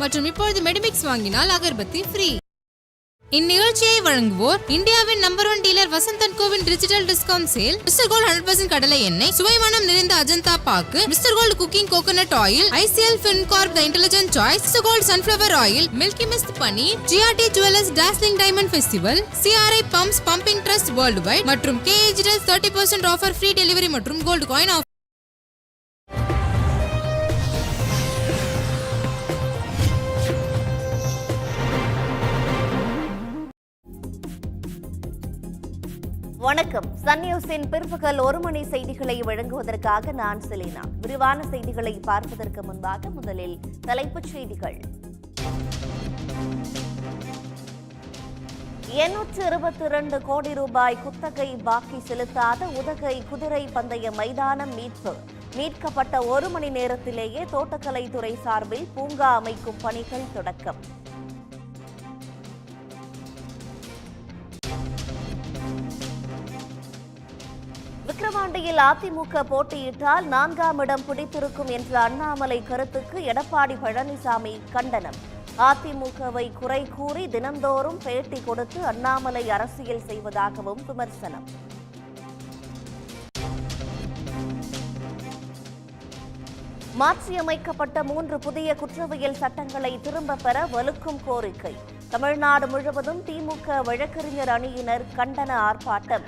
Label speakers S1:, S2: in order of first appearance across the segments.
S1: மற்றும் இப்பொழுது மெடிமிக்ஸ் வாங்கினால் அகர்பத்தி ஃப்ரீ. இந்நிகழ்ச்சியை வழங்குவோர் இந்தியாவின் நம்பர் 1 டீலர் வசந்த் அண்ட் கோவின் digital discount sale, mister gold 100% கடலை எண்ணெய், சுவைமனம் நிறைந்த அஜந்தா பாக்கு, mister gold cooking coconut oil, ICL Fincorp the intelligent choice, mister gold sunflower oil, milky mist paneer, GRT jewellers dazzling diamond festival, CRI pumps pumping trust world wide மற்றும் KAGL 30% offer free delivery மற்றும் gold coin offer.
S2: வணக்கம். Sun நியூஸின் பிற்பகல் 1 மணி செய்திகளை வழங்குவதற்காக நான் Selena. விரிவான செய்திகளை பார்ப்பதற்கு முன்பாக முதலில் தலைப்புச் செய்திகள். 822 கோடி ரூபாய் குத்தகை பாக்கி செலுத்தாத உதகை குதிரை பந்தய மைதானம் மீட்கப்பட்ட 1 மணி நேரத்திலேயே தோட்டக்கலைத்துறை சார்பில் பூங்கா அமைக்கும் பணிகள் தொடக்கம். விக்கிரவாண்டியில் அதிமுக போட்டியிட்டால் 4ஆம் இடம் பிடித்திருக்கும் என்ற அண்ணாமலை கருத்துக்கு எடப்பாடி பழனிசாமி கண்டனம். அதிமுகவை குறை கூறி தினந்தோறும் பேட்டி கொடுத்து அண்ணாமலை அரசியல் செய்வதாகவும் விமர்சனம். மாற்றியமைக்கப்பட்ட 3 புதிய குற்றவியல் சட்டங்களை திரும்பப் பெற வலுக்கும் கோரிக்கை. தமிழ்நாடு முழுவதும் திமுக வழக்கறிஞர் அணியினர் கண்டன ஆர்ப்பாட்டம்.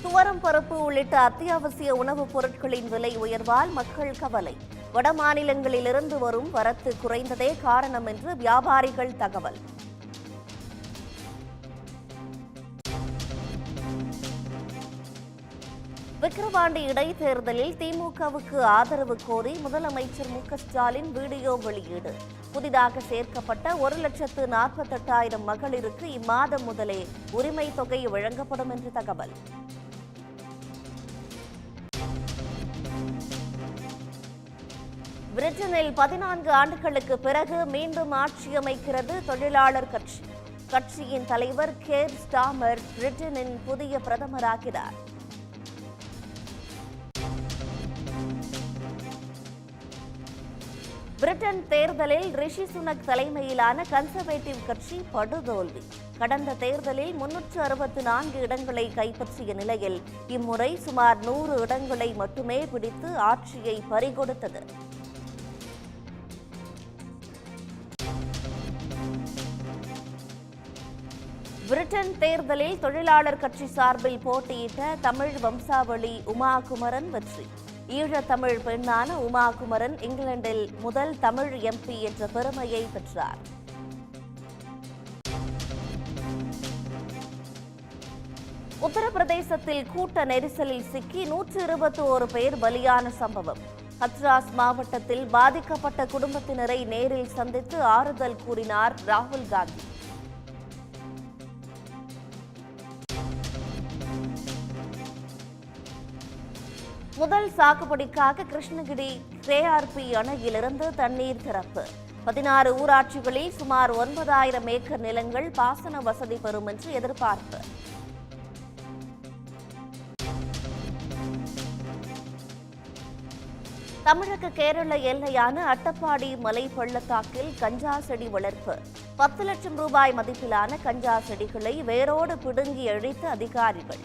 S2: துவரம் பருப்பு உள்ளிட்ட அத்தியாவசிய உணவுப் பொருட்களின் விலை உயர்வால் மக்கள் கவலை. வட மாநிலங்களிலிருந்து வரும் வரத்து குறைந்ததே காரணம் என்று வியாபாரிகள் தகவல். விக்கிரவாண்டி இடைத்தேர்தலில் திமுகவுக்கு ஆதரவு கோரி முதலமைச்சர் மு.க. ஸ்டாலின் வீடியோ வெளியீடு. புதிதாக சேர்க்கப்பட்ட 1,48,000 மகளிருக்கு இம்மாதம் முதலே உரிமை தொகை வழங்கப்படும் என்று தகவல். பிரிட்டனில் 14 ஆண்டுகளுக்கு பிறகு மீண்டும் ஆட்சியமைக்கிறது தொழிலாளர் கட்சி. கட்சியின் தலைவர் கேர் ஸ்டாமர் பிரிட்டனின் புதிய பிரதமராகிறார். பிரிட்டன் தேர்தலில் ரிஷி சுனக் தலைமையிலான கன்சர்வேட்டிவ் கட்சி படுதோல்வி. கடந்த தேர்தலில் 364 இடங்களை கைப்பற்றிய நிலையில் இம்முறை சுமார் 100 இடங்களை மட்டுமே பிடித்து ஆட்சியை பறிகொடுத்தது. பிரிட்டன் தேர்தலில் தொழிலாளர் கட்சி சார்பில் போட்டியிட்ட தமிழ் வம்சாவளி உமா குமரன் வெற்றி. ஈழத்தமிழ் பெண்ணான உமா குமரன் இங்கிலாந்தில் முதல் தமிழ் எம்பி என்ற பெருமையை பெற்றார். உத்தரப்பிரதேசத்தில் கூட்ட நெரிசலில் சிக்கி 121 பேர் பலியான சம்பவம். ஹத்ராஸ் மாவட்டத்தில் பாதிக்கப்பட்ட குடும்பத்தினரை நேரில் சந்தித்து ஆறுதல் கூறினார் ராகுல் காந்தி. முதல் சாகுபடிக்காக கிருஷ்ணகிரி கேஆர்பி அணையிலிருந்து தண்ணீர் திறப்பு. 16 ஊராட்சிகளில் சுமார் 9,000 ஏக்கர் நிலங்கள் பாசன வசதி பெறும் என்று எதிர்பார்ப்பு. தமிழக கேரள எல்லையான அட்டப்பாடி மலை பள்ளத்தாக்கில் கஞ்சா செடி வளர்ப்பு. 10 லட்சம் ரூபாய் மதிப்பிலான கஞ்சா செடிகளை வேரோடு பிடுங்கி அழித்த அதிகாரிகள்.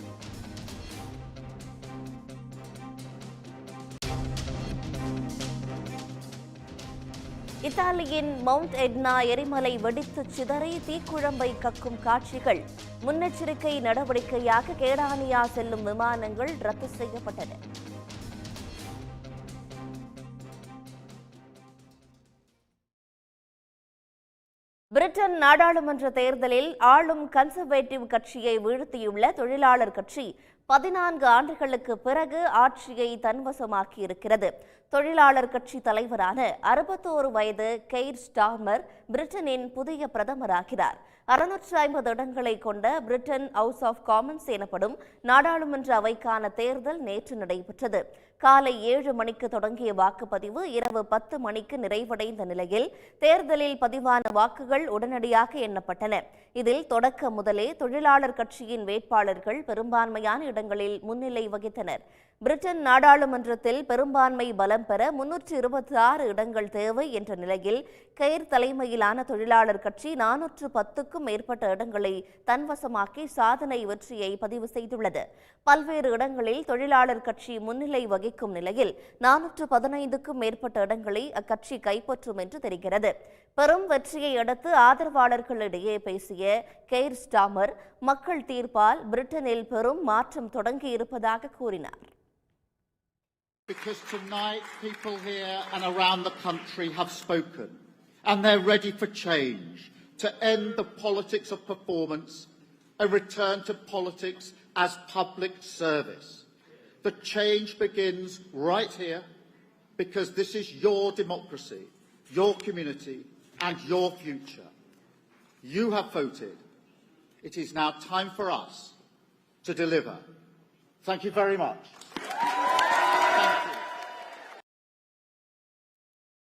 S2: இத்தாலியின் மவுண்ட் எட்னா எரிமலை வெடித்து சிதறி தீக்குழம்பை கக்கும் காட்சிகள். முன்னெச்சரிக்கை நடவடிக்கையாக கேடானியா செல்லும் விமானங்கள் ரத்து செய்யப்பட்டன. பிரிட்டன் நாடாளுமன்ற தேர்தலில் ஆளும் கன்சர்வேட்டிவ் கட்சியை வீழ்த்தியுள்ள தொழிலாளர் கட்சி 14 ஆண்டுகளுக்கு பிறகு ஆட்சியை தன்வசமாக்கியிருக்கிறது. தொழிலாளர் கட்சி தலைவரான 61 வயது கெய்ர் ஸ்டார்மர் பிரிட்டனின் புதிய பிரதமராகிறார். 650 இடங்களை கொண்ட பிரிட்டன் ஹவுஸ் ஆஃப் காமன்ஸ் எனப்படும் நாடாளுமன்ற அவைக்கான தேர்தல் நேற்று நடைபெற்றது. காலை 7 மணிக்கு தொடங்கிய வாக்குப்பதிவு இரவு 10 மணிக்கு நிறைவடைந்த நிலையில் தேர்தலில் பதிவான வாக்குகள் உடனடியாக எண்ணப்பட்டன. இதில் தொடக்க முதலே தொழிலாளர் கட்சியின் வேட்பாளர்கள் பெரும்பான்மையான இடங்களில் முன்னிலை வகித்தனர். பிரிட்டன் நாடாளுமன்றத்தில் பெரும்பான்மை பலம் பெற 326 இடங்கள் தேவை என்ற நிலையில் கெய்ர் தலைமையிலான தொழிலாளர் கட்சி 410க்கும் மேற்பட்ட இடங்களை தன்வசமாக்கி சாதனை வெற்றியை பதிவு செய்துள்ளது. பல்வேறு இடங்களில் தொழிலாளர் கட்சி முன்னிலை வகிக்கும் நிலையில் 415க்கும் மேற்பட்ட இடங்களை அக்கட்சி கைப்பற்றும் என்று தெரிகிறது. பெரும் வெற்றியை அடுத்து ஆதரவாளர்களிடையே பேசிய கெய்ர் ஸ்டாமர் மக்கள் தீர்ப்பால் பிரிட்டனில் பெரும் மாற்றம் தொடங்கியிருப்பதாக கூறினார்.
S3: Because tonight people here and around the country have spoken and they're ready for change, to end the politics of performance, a return to politics as public service. The change begins right here because this is your democracy, your community and your future. You have voted. It is now time for us to deliver. Thank you very much.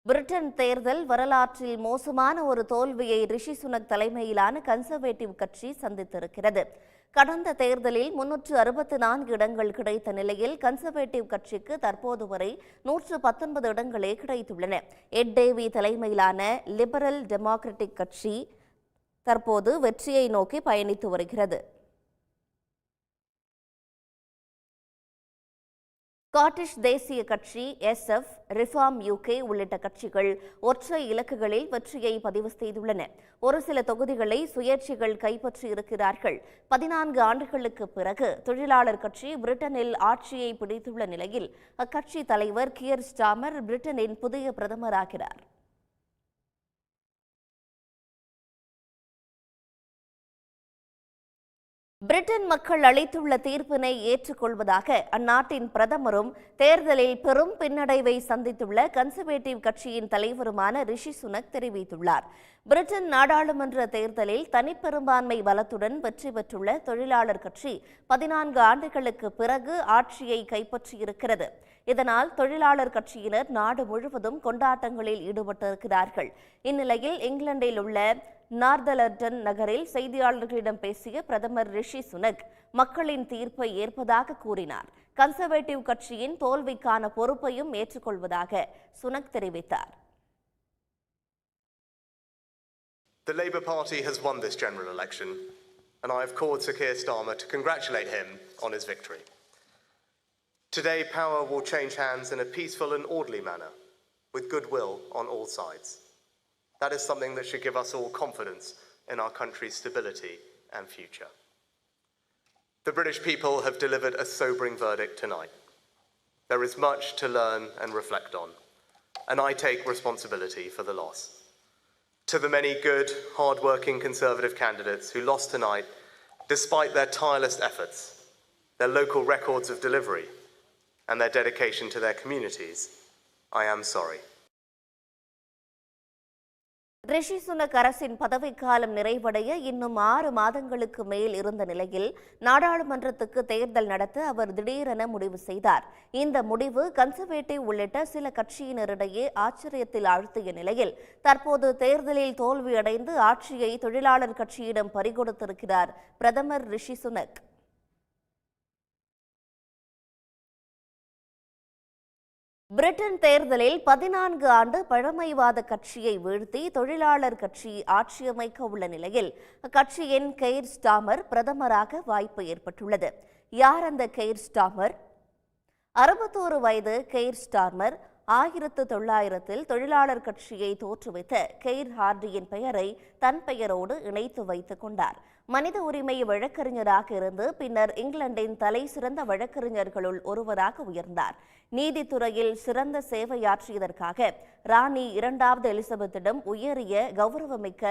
S2: Britain தேர்தல் வரலாற்றில் மோசமான ஒரு தோல்வியை ரிஷி சுனக் தலைமையிலான conservative கட்சி சந்தித்திருக்கிறது. கடந்த தேர்தலில் 364 இடங்கள் கிடைத்த நிலையில் கன்சர்வேட்டிவ் கட்சிக்கு தற்போது வரை 119 இடங்களே கிடைத்துள்ளன. எட் டேவி தலைமையிலான லிபரல் டெமோக்ராட்டிக் கட்சி தற்போது வெற்றியை நோக்கி பயணித்து வருகிறது. ஸ்காட்டிஷ் தேசிய கட்சி, SF, ரிஃபார்ம் UK உள்ளிட்ட கட்சிகள் ஒற்றை இலக்குகளில் வெற்றியை பதிவு செய்துள்ளன. ஒரு சில தொகுதிகளை சுயேட்சைகள் கைப்பற்றியிருக்கிறார்கள். 14 ஆண்டுகளுக்கு பிறகு தொழிலாளர் கட்சி பிரிட்டனில் ஆட்சியை பிடித்துள்ள நிலையில் அக்கட்சி தலைவர் கியர் ஸ்டாமர் பிரிட்டனின் புதிய பிரதமராகிறார். பிரிட்டன் மக்கள் அளித்துள்ள தீர்ப்பினை ஏற்றுக்கொள்வதாக அந்நாட்டின் பிரதமரும் தேர்தலில் பெரும் பின்னடைவை சந்தித்துள்ள கன்சர்வேட்டிவ் கட்சியின் தலைவருமான ரிஷி சுனக் தெரிவித்துள்ளார். பிரிட்டன் நாடாளுமன்ற தேர்தலில் தனிப்பெரும்பான்மை பலத்துடன் வெற்றி பெற்றுள்ள தொழிலாளர் கட்சி 14 ஆண்டுகளுக்கு பிறகு ஆட்சியை கைப்பற்றியிருக்கிறது. இதனால் தொழிலாளர் கட்சியினர் நாடு முழுவதும் கொண்டாட்டங்களில் ஈடுபட்டிருக்கிறார்கள். இந்நிலையில் இங்கிலாந்தில் உள்ள நார்தலர்டன் நகரில் செய்தியாளர்களிடம் பேசிய பிரதமர் ரிஷி சுனக் மக்களின் தீர்ப்பை ஏற்பதாக கூறினார். கன்சர்வேட்டிவ் கட்சியின் தோல்விக்கான பொறுப்பையும் ஏற்றுக்கொள்வதாக சுனக் தெரிவித்தார்.
S4: The Labour Party has won this general election, and I have called Sir Keir Starmer to congratulate him on his victory. Today, power will change hands in a peaceful and orderly manner, with goodwill on all sides. That is something that should give us all confidence in our country's stability and future. The British people have delivered a sobering verdict tonight. There is much to learn and reflect on, and I take responsibility for the loss. To the many good, hard-working Conservative candidates who lost tonight, despite their tireless efforts, their local records of delivery, and their dedication to their communities, I am sorry.
S2: Rishi Sunak அரசின் பதவிக்காலம் நிறைவடைய இன்னும் 6 மாதங்களுக்கு மேல் இருந்த நிலையில் நாடாளுமன்றத்துக்கு தேர்தல் நடத்த அவர் திடீரென முடிவு செய்தார். இந்த முடிவு கன்சர்வேட்டிவ் உள்ளிட்ட சில கட்சியினரிடையே ஆச்சரியத்தில் ஆழ்த்திய நிலையில் தற்போது தேர்தலில் தோல்வியடைந்து ஆட்சியை தொழிலாளர் கட்சியிடம் பறிகொடுத்திருக்கிறார் பிரதமர் ரிஷி சுனக். பிரிட்டன் தேர்தலில் 14 ஆண்டு பழமைவாத கட்சியை வீழ்த்தி தொழிலாளர் கட்சி ஆட்சியமைக்க உள்ள நிலையில் அக்கட்சியின் கெய்ர் ஸ்டாமர் பிரதமராக வாய்ப்பு ஏற்பட்டுள்ளது. யார் அந்த கெய்ர் ஸ்டாமர்? 61 வயது கெய்ர் ஸ்டார்மர் 1900 தொழிலாளர் கட்சியை தோற்றுவித்த கெய்ர் ஹார்டியின் பெயரை தன் பெயரோடு இணைத்து வைத்துக் கொண்டார். மனித உரிமை வழக்கறிஞராக இருந்து பின்னர் இங்கிலாந்தின் தலை சிறந்த வழக்கறிஞர்களுள் ஒருவராக உயர்ந்தார். நீதித்துறையில் சிறந்த சேவையாற்றியதற்காக ராணி 2வது எலிசபெத்திடம் உயரிய கௌரவமிக்க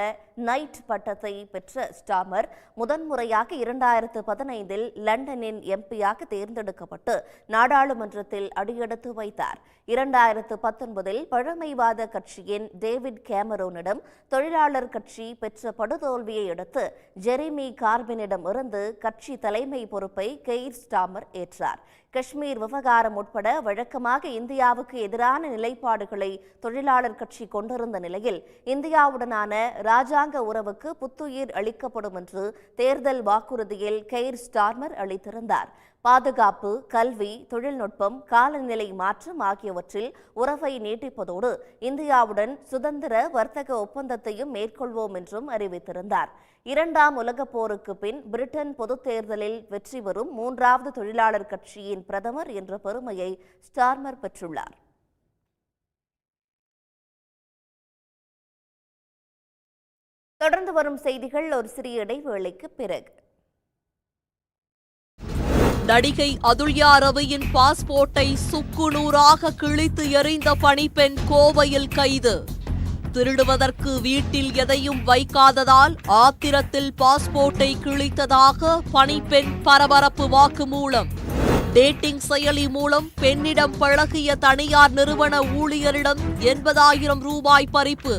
S2: நைட் பட்டத்தை பெற்ற ஸ்டாமர் முதன்முறையாக 2015 லண்டனின் எம்பியாக தேர்ந்தெடுக்கப்பட்டு நாடாளுமன்றத்தில் அடியெடுத்து வைத்தார். 2019 பழமைவாத கட்சியின் டேவிட் கேமரோனிடம் தொழிலாளர் கட்சி பெற்ற படுதோல்வியை அடுத்து ஜெரிமி கார்பினிடம் இருந்து கட்சி தலைமை பொறுப்பை கெய்ர் ஸ்டாமர் ஏற்றார். காஷ்மீர் விவகாரம் உட்பட வழக்கமாக இந்தியாவுக்கு எதிரான நிலைப்பாடுகளை தொழிலாளர் கட்சி கொண்டிருந்த நிலையில் இந்தியாவுடனான ராஜாங்க உறவுக்கு புத்துயிர் அளிக்கப்படும் என்று தேர்தல் வாக்குறுதியில் கெய்ர் ஸ்டார்மர் அளித்திருந்தார். பாதுகாப்பு, கல்வி, தொழில்நுட்பம், காலநிலை மாற்றம் ஆகியவற்றில் உறவை நீட்டிப்பதோடு இந்தியாவுடன் சுதந்திர வர்த்தக ஒப்பந்தத்தையும் மேற்கொள்வோம் என்றும் அறிவித்திருந்தார். இரண்டாம் உலகப் போருக்கு பின் பிரிட்டன் பொதுத் தேர்தலில் வெற்றி பெறும் 3வது தொழிலாளர் கட்சியின் பிரதமர் என்ற பெருமையை ஸ்டார்மர் பெற்றுள்ளார். தொடர்ந்து வரும் செய்திகள் ஒரு சிறிய இடைவேளைக்கு பிறகு.
S5: நடிகை அதுல்யா ரவியின் பாஸ்போர்ட்டை சுக்குநூறாக கிழித்து எறிந்த பணிப்பெண் கோவையில் கைது. திருடுவதற்கு வீட்டில் எதையும் வைக்காததால் ஆத்திரத்தில் பாஸ்போர்ட்டை கிழித்ததாக பணிப்பெண் பரபரப்பு வாக்குமூலம். டேட்டிங் செயலி மூலம் பெண்ணிடம் பழகிய தனியார் நிறுவன ஊழியரிடம் 80,000 ரூபாய் பறிப்பு.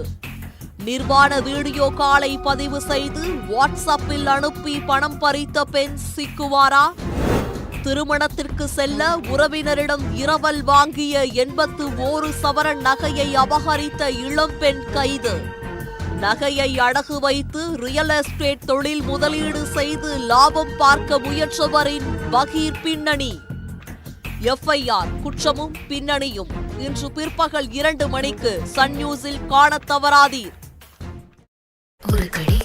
S5: நிர்வாண வீடியோ காலை பதிவு செய்து வாட்ஸ்அப்பில் அனுப்பி பணம் பறித்த பெண் சிக்குவாரா? திருமணத்திற்கு செல்ல உறவினரிடம் இரவல் வாங்கிய 81 சவரன் நகையை அபகரித்த இளம்பெண் கைது. நகையை அடகு வைத்து ரியல் எஸ்டேட் தொழில் முதலீடு செய்து லாபம் பார்க்க முயன்றவரின் பகீர் பின்னணி. எஃப்ஐஆர் குற்றமும் பின்னணியும் இன்று பிற்பகல் 2 மணிக்கு சன் நியூஸில் காணத் தவறாதீர்.
S6: ஒரு கடி